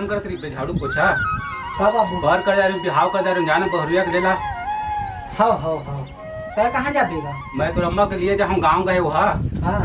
काम करत रही झाड़ू पोछा हाँ बाबू घर कर जा रही बिहाव कर जा रही जाने बहुरिया के लेला। हाँ तय कहाँ जाबेगा? मैं तो अम्मा के लिए जहाँ गाँव गए वहाँ हाँ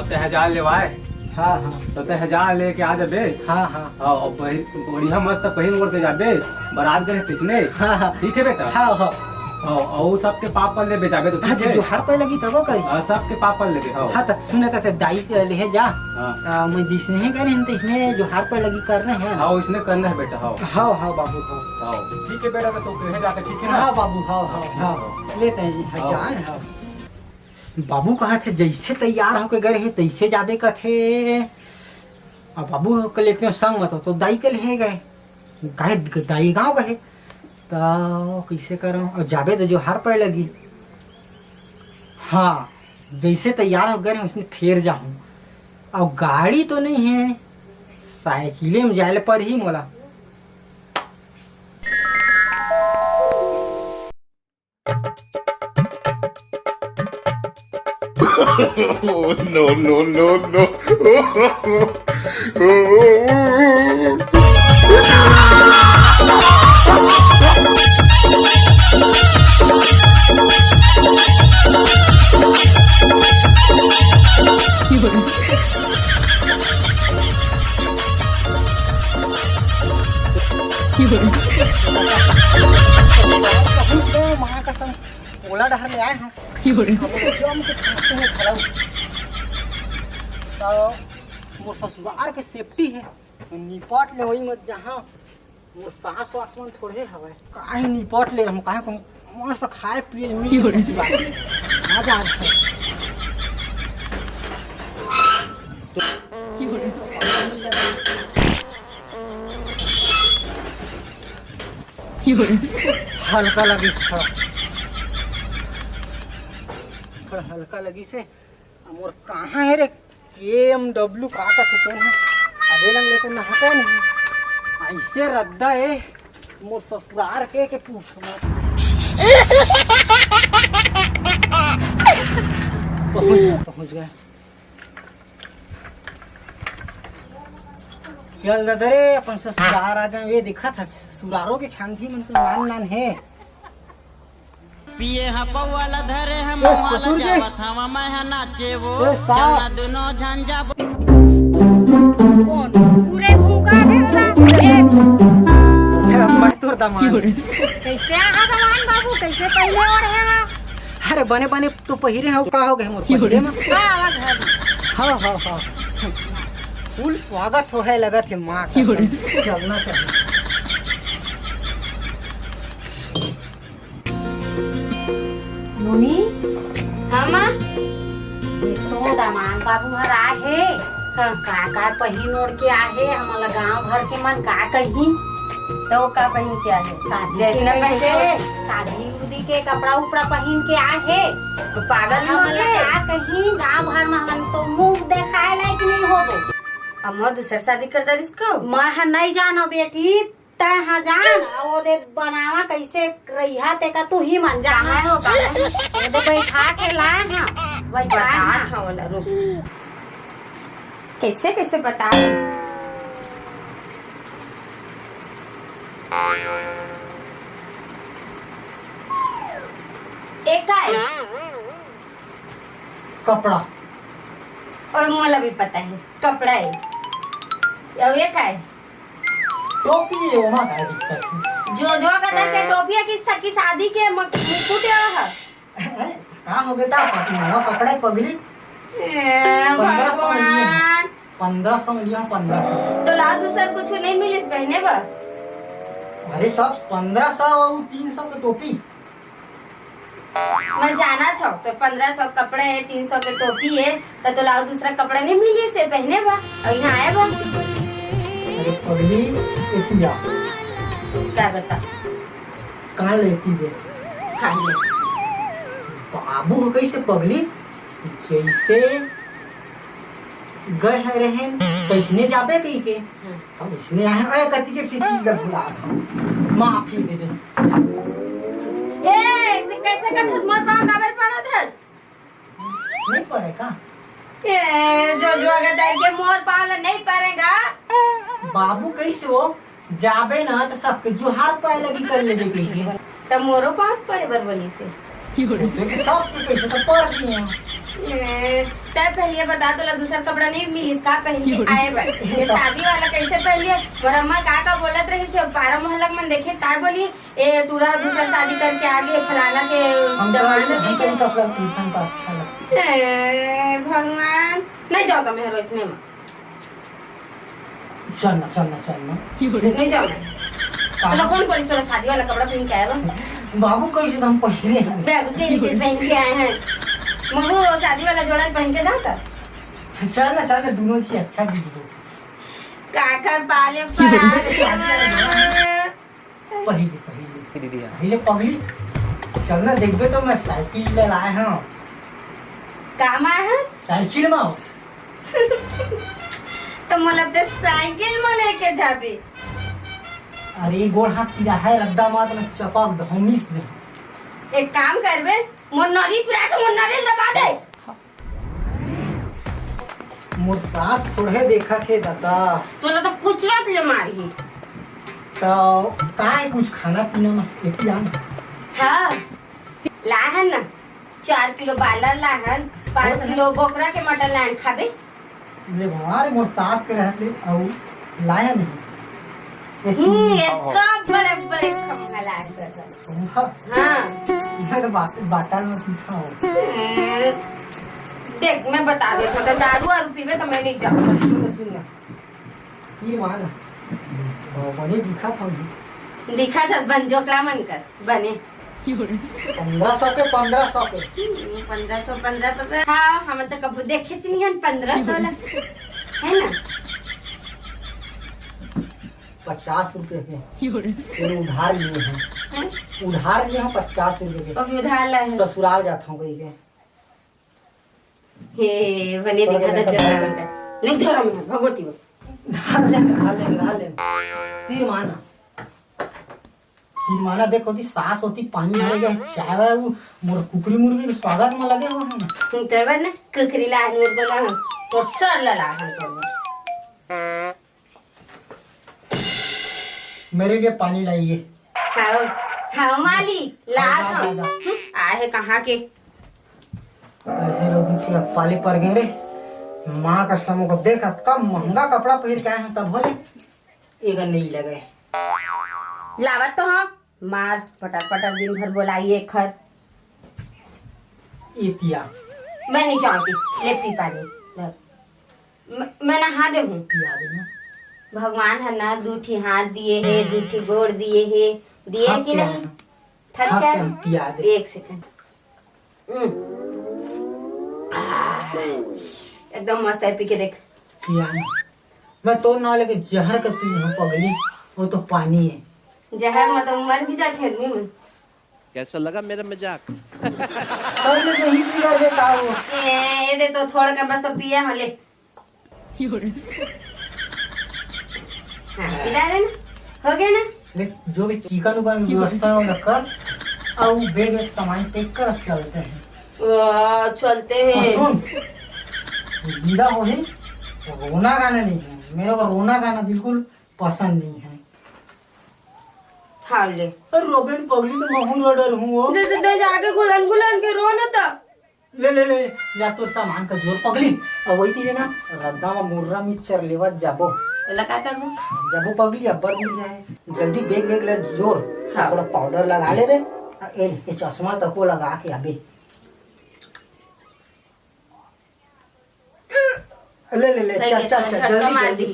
तय हजार लेवाए हाँ तो तय हजार लेके आ जाबे। हाँ बढ़िया मस्त पहिन ओढ़ के जाबे बारात गए पिछले। हाँ ठीक है बेटा। हाँ और सबके पापड़ ले जाबे तो ठीक है। जो हर पे लगी तब करी। सबके पापड़ लेके। हाँ तक सुने तक दाई ले जा। हाँ मैं जिसने ही करे तो इसने जो हर पे लगी करना है। हाँ इसने करना है बेटा। हाँ हाँ बाबू हाँ ठीक है बेटा तो कहे जाके ठीक है ना। हाँ बाबू हाँ लेते हैं हाँ। बाबू कहा थे जैसे तैयार होके गए हैं तैसे जाबे का थे। अब बाबू के लेते संग मत तो दाई के ले गए कहे दाई गाँव गए तो कैसे करूँ और जाबे तो जो हर पे लगी। हाँ जैसे तैयार हो गए हैं उसने फिर जाऊँ। अब गाड़ी तो नहीं है साइकिले में जाए पर ही मोला। no. ओला डहर में आए हैं तो मोर ससुराल के सेफ्टी है निपट ले वही मत जहाँ मोर सास वासमन थोड़े हवे काहे निपट ले हम काहे को मस्त खाए पिए मिल मजा आता हल्का लगी हल्का लगी से मोर कहाँ है रे KMW का कहते हैं अबे लंग लेकर नहाता नहीं ऐसे रद्दा है मोर ससुराल के पूछो पहुंच गया चल दादा रे अपन ससुराल आ गए। ये दिखा था ससुरालों के छानथी मन मान नान है पिए हपवाला धरे हम माला जावत हवा मैं नाचे वो चलना दोनों झंझा कौन पूरे भूखा है मैं तोर दामाद कैसे आहा दमान बाबू कैसे पहले ओढ़ेगा? अरे बने बने तो पहिरे हो का हो गए मोर पहले में हाँ फुल स्वागत हो है लगत है माँ का चलना चाहिए। मुनी हम तो दामान बाबू हर आए का पहिन ओढ़ के आए हमारा गांव भर के मन का कहीं तो का पहन के आए जैसे पहने शादी उदी के कपड़ा उपड़ा पहन के आए तो पागल हमारा का कहीं गांव भर में हम तो मुंह दिखाए लायक नहीं होबो। अम्मा दूसर शादी कर दर इसको मैं नहीं जानो बेटी तय जान वो दे बनावा कैसे रहिया ते का तू ही मन जाना हो का दे बैठा के ला हां बता था वाला रुक कैसे बता एक है कपड़ा और मोला भी पता है कपड़ा है और एक है टोपी है वहाँ का दिक्कत है जो गदर के टोपिया की शादी के मुकुट है कहाँ हो बेटा नवा कपड़ा पगली 1500 में लिया 1500 तो लाओ दूसरा कुछ नहीं मिले पहने बा अरे सब 1500 और 300 की टोपी मैं जाना था तो 1500 कपड़े है 300 के टोपी है तो लाओ दूसरा कपड़ा नहीं मिले से पहने बा और यहाँ आए बा अरे पगली एतिया क्या बता कहाँ लेती दे खाली बाबू हो कैसे पगली जैसे गए है रहे कैसने जाबे कहीं के अब इसने आए कति के किसी का भुला था माफी दे दे ए कैसे का धस मत पा काबर पड़ा धस नहीं पड़े का जो जुआ के मोर पाल नहीं पड़ेगा। बाबू कैसे हो जाबे ना तो सबके जुहार पाए लगी कर लेबे के तो मोरो पाल पड़े बरबली से लेकिन सबके कैसे तो पड़ दिए तब पहले बता तो दूसरा कपड़ा नहीं मिली इसका पहन के आए बा ये शादी वाला कैसे पहले और अम्मा का बोलत रही से पारा मोहल्ला में देखे काय बोली ए टूरा दूसरा शादी करके आगे फलाना के जमाने के कपड़ा इंसान का अच्छा लगता भगवान नहीं जाओगा मैं रोज में चलना नहीं जाओगा तो कौन बोली तोरा शादी वाला कपड़ा पहन के आया बा बाबू कैसे हम पैसे बैग के नीचे पहन के आए हैं मगू शादी वाला जोड़ा पहन के जाता चलना दोनों से अच्छा दीदी काका पाले पहले पगली चलना देखबे तो मैं साइकिल ले लाए हूँ काम आया है साइकिल में तो मतलब तो साइकिल में लेके जाबे अरे गोड़ हाथ पीला है रद्दा मात में चपक धमिस दे एक काम करबे मोर नरी पूरा तो मोर नरी दबा दे मोर सास थोड़े देखा थे दादा चलो तो कुछ रात ले मारी तो काय कुछ खाना पीना में एक आन हाँ लाहन ना 4 किलो बालर लाहन 5 किलो बोकरा के मटन लाहन खाबे ले हमारे मोर सास के रहते और लाया नहीं इतना बड़े बड़े खम्भा लाए हाँ यह तो बाटा में सीखा हो देख मैं बता देता हूँ दारू और पीवे तो मैं नहीं जाऊँ सुन ये मान बने दिखा था दिखा था बन जोकड़ा मन कस बने 1500 के 1500 हाँ हम तो कब देखे नहीं हैं 1500 ला है ना 50 रुपए से उधार लिए हैं उधार लिए हैं 50 रुपए के अभी उधार ला है ससुराल जाता हूँ कहीं के हे बने दिखा था जरा नहीं धरो में भगवती वो धार ले तीर माना देखो ती सास होती पानी भर गए चाय वाय वो मोर कुकरी मुर्गी के स्वागत में लगे हुए हैं ना तेरे ना कुकरी ला है मेरे को ला और सर ला है तो मेरे लिए पानी लाइए हाँ हाँ मालिक ला था आए कहाँ के ऐसे लोग पाले पर गए रे माँ का समूह को देखा कम महंगा कपड़ा पहन के आए हैं तब बोले एक नहीं लगे लावत तो हाँ मार पटर दिन भर बोलाइए खर इतिया मैं नहीं चाहती ले पी पानी मैं नहा दे हूँ भगवान है ना दूठी हाथ दिए है दूठी गोड़ दिए है दिए कि नहीं थक क्या एक सेकंड एकदम मस्त है पी के देख मैं तो ना लेके जहर का पी हूँ पगली वो तो पानी है जहर मतलब मर भी जाते आदमी में कैसा लगा मेरा मजाक नहीं पी कर का वो ये दे तो थोड़ा का बस तो पिया हाँ ले हाँ पिला रहे ना हो गया ना ले जो भी चिकन उबर की व्यवस्था हो रखकर और बैग एक सामान पैक कर चलते हैं चलते हैं सुन विदा हो ही रोना गाना नहीं है मेरे को रोना गाना बिल्कुल पसंद नहीं है हाँ ले रोबेन पगली तो महू रोडर हूँ वो दे जाके गुलन के रो ना तो ले या तो सामान का जोर पगली और वही थी ना रद्दा में मुर्रा मिक्सचर लेवत जाबो लगा कर वो जाबो पगली अब्बर मिल जाए जल्दी बेग ले जोर हाँ। थोड़ा पाउडर लगा ले रे ये चश्मा तक को लगा के अबे ले चल जल्दी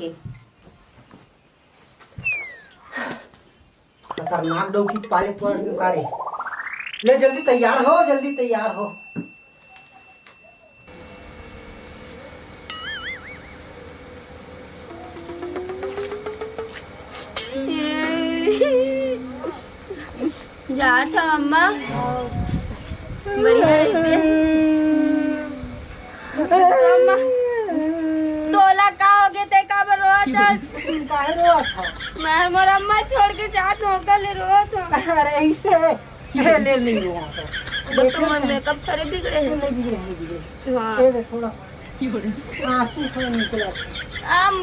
खतरनाक डोकी पाले पड़ कारे ले जल्दी तैयार हो जा था अम्मा बढ़िया अम्मा तोला का हो गए ते का रोआ था काहे रोआ था मैं मोर अम्मा छोड़ के जात हो कल रोआ था अरे ऐसे ले नहीं रोआ था देख तो मन मेकअप सारे बिगड़े हैं नहीं बिगड़े हाँ ये थोड़ा आंसू थोड़ा निकला।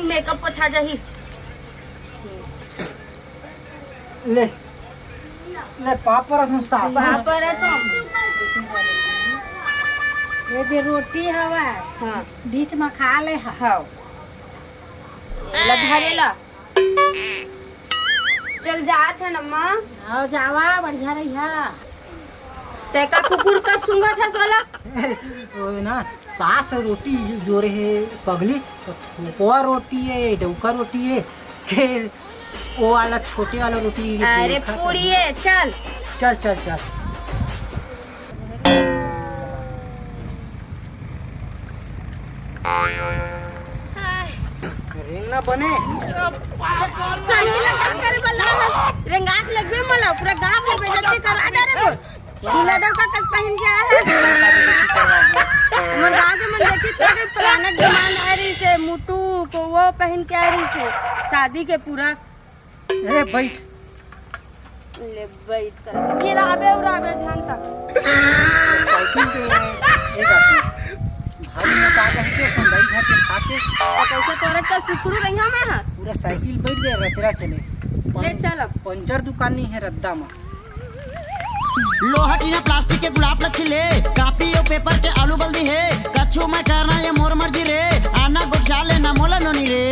मेकअप पोछा जाही। ले ले पापड़ हम सास पापड़ है तो ये दे रोटी हवा हाँ बीच में खा ले हाँ लधारेला चल जात है नम्मा आओ जावा बढ़िया रहिया तेका कुकुर का सूंघा था सोला वो ना सास रोटी जो रहे पगली पोआ रोटी है डौका रोटी है के वो वाला छोटे वाला रोटी अरे पूरी है चल चल चल चल रेंगना बने रंगात लगवे मला पूरा गांव में बेइज्जती करा दे रे तू लड़का का कट पहन के आया है मन गांव में देखी तेरे फलाना जमान आ रही से मुटू को वो पहन के आ रही से शादी के पूरा अरे बैठ ले बैठ कर फिर आबे और आबे ध्यान तक साइकिल पे एक आदमी भारी में काटा है के संदाई घर के खाते कैसे तोरे का सुथरू रंगा में है पूरा साइकिल बैठ गए रचरा चले ले चल अब पंचर दुकान नहीं है रद्दा में लोहा टीना प्लास्टिक के गुलाब लच्छी ले कापी और पेपर के आलू बल्दी है कछु मैं करना ये मोर मर्जी रे आना गुस्सा लेना मोला नोनी रे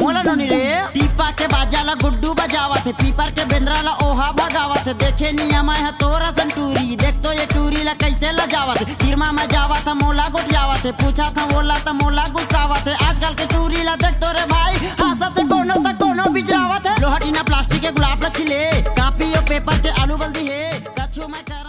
मोला नोनी रे टीपा के बाजाला गुड्डू बजावा थे पीपर के बेंद्रा ला ओहा भगावा थे देखे नियम है तोरा संटूरी देख तो ये टूरी ला कैसे लजावा थे किरमा में जावा था मोला गुट जावा थे पूछा था बोला था मोला गुस्सावा थे आजकल के टूरी ला देख तो रे भाई हंसते कोनो बिजरावा थे लोहा टीना प्लास्टिक के गुलाब लच्छी ले कापी और पेपर के आलू बल्दी है कछु मैं कर